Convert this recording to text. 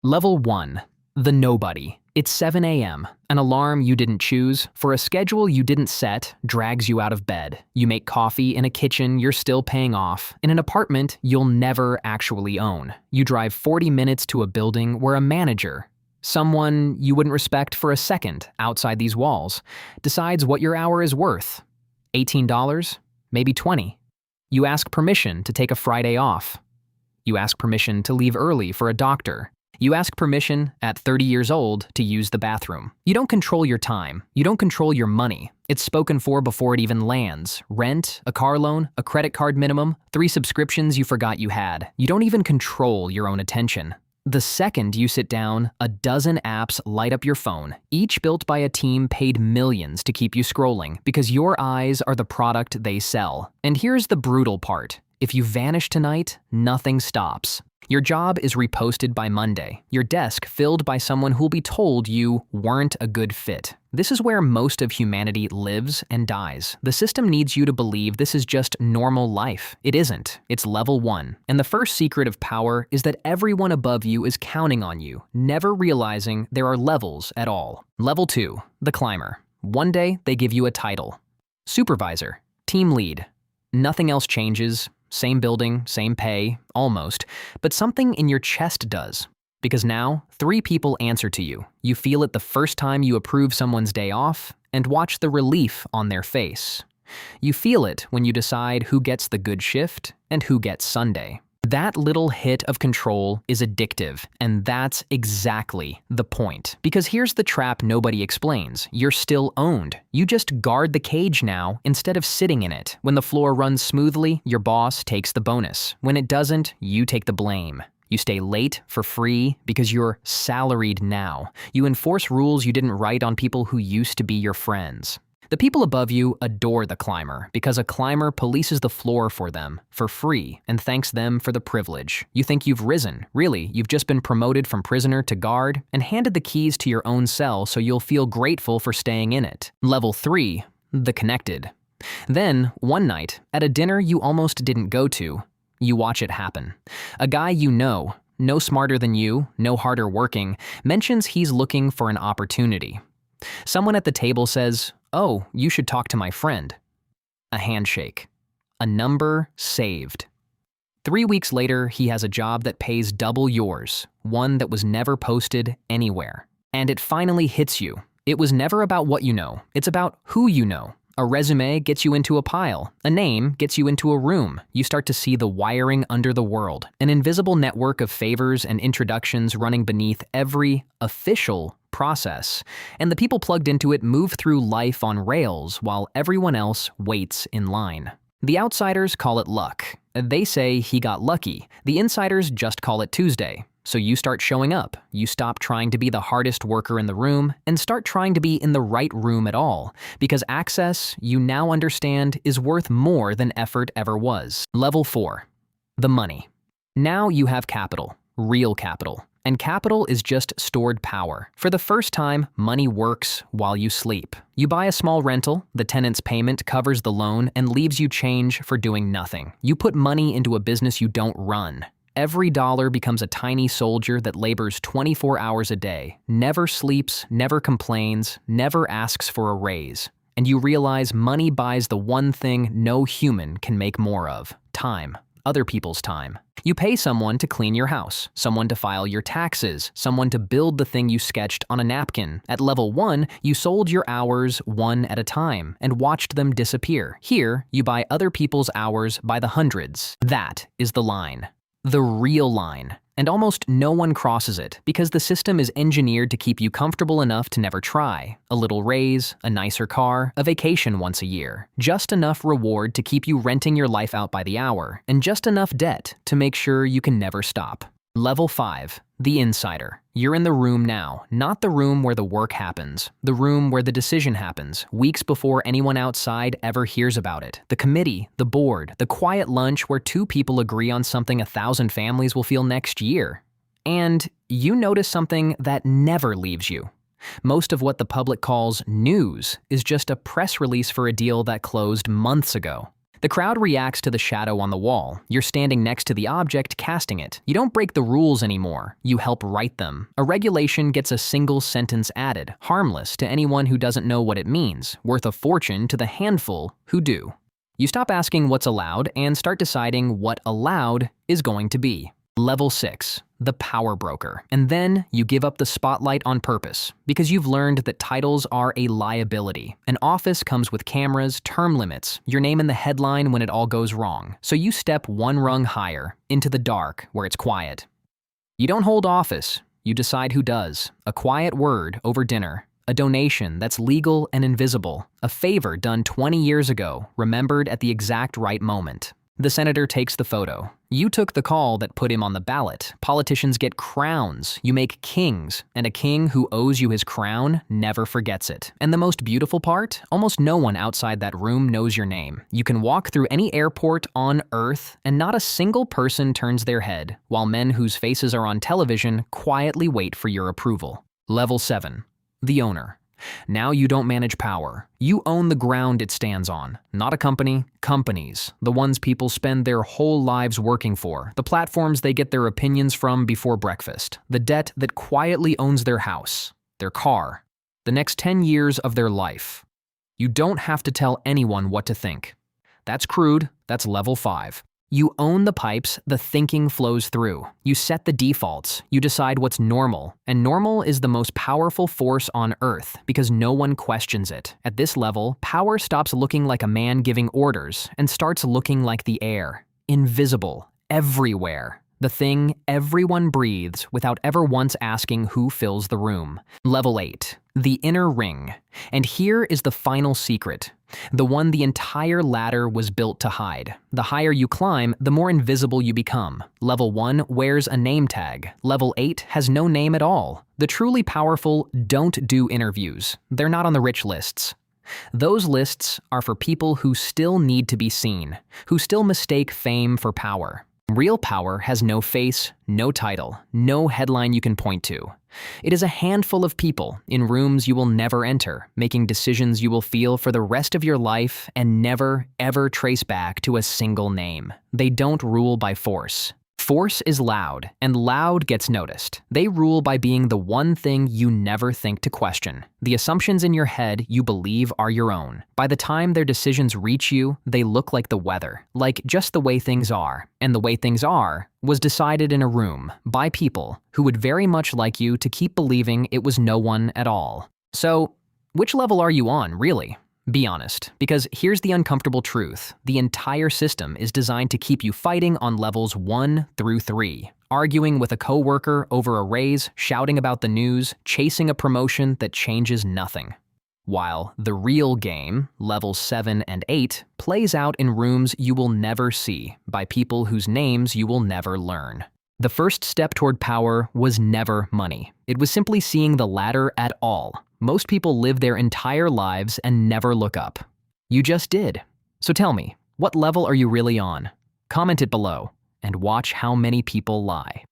Level 1. The Nobody. It's 7 a.m. An alarm you didn't choose, for a schedule you didn't set, drags you out of bed. You make coffee in a kitchen you're still paying off, in an apartment you'll never actually own. You drive 40 minutes to a building where a manager, someone you wouldn't respect for a second outside these walls, decides what your hour is worth. $18? Maybe $20. You ask permission to take a Friday off. You ask permission to leave early for a doctor. You ask permission, at 30 years old, to use the bathroom. You don't control your time. You don't control your money. It's spoken for before it even lands. Rent, a car loan, a credit card minimum, 3 subscriptions you forgot you had. You don't even control your own attention. The second you sit down, a dozen apps light up your phone, each built by a team paid millions to keep you scrolling, because your eyes are the product they sell. And here's the brutal part. If you vanish tonight, nothing stops. Your job is reposted by Monday, your desk filled by someone who'll be told you weren't a good fit. This is where most of humanity lives and dies. The system needs you to believe this is just normal life. It isn't. It's level 1. And the first secret of power is that everyone above you is counting on you, never realizing there are levels at all. Level 2. The Climber. One day, they give you a title. Supervisor. Team lead. Nothing else changes. Same building, same pay, almost, but something in your chest does. Because now, 3 people answer to you. You feel it the first time you approve someone's day off and watch the relief on their face. You feel it when you decide who gets the good shift and who gets Sunday. That little hit of control is addictive, and that's exactly the point. Because here's the trap nobody explains. You're still owned. You just guard the cage now instead of sitting in it. When the floor runs smoothly, your boss takes the bonus. When it doesn't, you take the blame. You stay late for free because you're salaried now. You enforce rules you didn't write on people who used to be your friends. The people above you adore the climber because a climber polices the floor for them for free and thanks them for the privilege. You think you've risen. Really, you've just been promoted from prisoner to guard and handed the keys to your own cell so you'll feel grateful for staying in it. Level 3. The Connected. Then, one night, at a dinner you almost didn't go to, you watch it happen. A guy you know, no smarter than you, no harder working, mentions he's looking for an opportunity. Someone at the table says, "Oh, you should talk to my friend." A handshake. A number saved. 3 weeks later, he has a job that pays double yours, one that was never posted anywhere. And it finally hits you. It was never about what you know. It's about who you know. A resume gets you into a pile. A name gets you into a room. You start to see the wiring under the world. An invisible network of favors and introductions running beneath every official process. And the people plugged into it move through life on rails while everyone else waits in line. The outsiders call it luck. They say he got lucky. The insiders just call it Tuesday. So you start showing up. You stop trying to be the hardest worker in the room and start trying to be in the right room at all. Because access, you now understand, is worth more than effort ever was. Level 4. The money. Now you have capital. Real capital. And capital is just stored power. For the first time, money works while you sleep. You buy a small rental, the tenant's payment covers the loan and leaves you change for doing nothing. You put money into a business you don't run. Every dollar becomes a tiny soldier that labors 24 hours a day, never sleeps, never complains, never asks for a raise. And you realize money buys the one thing no human can make more of: time. Other people's time. You pay someone to clean your house, someone to file your taxes, someone to build the thing you sketched on a napkin. At level 1, you sold your hours one at a time and watched them disappear. Here, you buy other people's hours by the hundreds. That is the line. The real line. And almost no one crosses it because the system is engineered to keep you comfortable enough to never try. A little raise, a nicer car, a vacation once a year. Just enough reward to keep you renting your life out by the hour, and just enough debt to make sure you can never stop. Level 5. The Insider. You're in the room now, not the room where the work happens, the room where the decision happens, weeks before anyone outside ever hears about it. The committee, the board, the quiet lunch where 2 people agree on something 1,000 families will feel next year. And you notice something that never leaves you. Most of what the public calls news is just a press release for a deal that closed months ago. The crowd reacts to the shadow on the wall. You're standing next to the object, casting it. You don't break the rules anymore. You help write them. A regulation gets a single sentence added, harmless to anyone who doesn't know what it means, worth a fortune to the handful who do. You stop asking what's allowed and start deciding what allowed is going to be. Level 6, the power broker. And then you give up the spotlight on purpose because you've learned that titles are a liability. An office comes with cameras, term limits, your name in the headline when it all goes wrong. So you step one rung higher, into the dark where it's quiet. You don't hold office, you decide who does. A quiet word over dinner. A donation that's legal and invisible. A favor done 20 years ago, remembered at the exact right moment. The senator takes the photo. You took the call that put him on the ballot. Politicians get crowns. You make kings. And a king who owes you his crown never forgets it. And the most beautiful part? Almost no one outside that room knows your name. You can walk through any airport on Earth, and not a single person turns their head, while men whose faces are on television quietly wait for your approval. Level 7. The owner. Now you don't manage power. You own the ground it stands on. Not a company, companies. The ones people spend their whole lives working for. The platforms they get their opinions from before breakfast. The debt that quietly owns their house, their car, the next 10 years of their life. You don't have to tell anyone what to think. That's crude, that's level 5. You own the pipes the thinking flows through. You set the defaults. You decide what's normal. And normal is the most powerful force on Earth because no one questions it. At this level, power stops looking like a man giving orders and starts looking like the air. Invisible. Everywhere. The thing everyone breathes without ever once asking who fills the room. Level 8. The inner ring. And here is the final secret. The one the entire ladder was built to hide. The higher you climb, the more invisible you become. Level 1 wears a name tag. Level 8 has no name at all. The truly powerful don't do interviews. They're not on the rich lists. Those lists are for people who still need to be seen, who still mistake fame for power. Real power has no face, no title, no headline you can point to. It is a handful of people in rooms you will never enter, making decisions you will feel for the rest of your life and never, ever trace back to a single name. They don't rule by force. Force is loud, and loud gets noticed. They rule by being the one thing you never think to question. The assumptions in your head you believe are your own. By the time their decisions reach you, they look like the weather, like just the way things are. And the way things are was decided in a room by people who would very much like you to keep believing it was no one at all. So, which level are you on, really? Be honest, because here's the uncomfortable truth. The entire system is designed to keep you fighting on levels 1 through 3. Arguing with a coworker over a raise, shouting about the news, chasing a promotion that changes nothing. While the real game, levels 7 and 8, plays out in rooms you will never see by people whose names you will never learn. The first step toward power was never money. It was simply seeing the ladder at all. Most people live their entire lives and never look up. You just did. So tell me, what level are you really on? Comment it below, and watch how many people lie.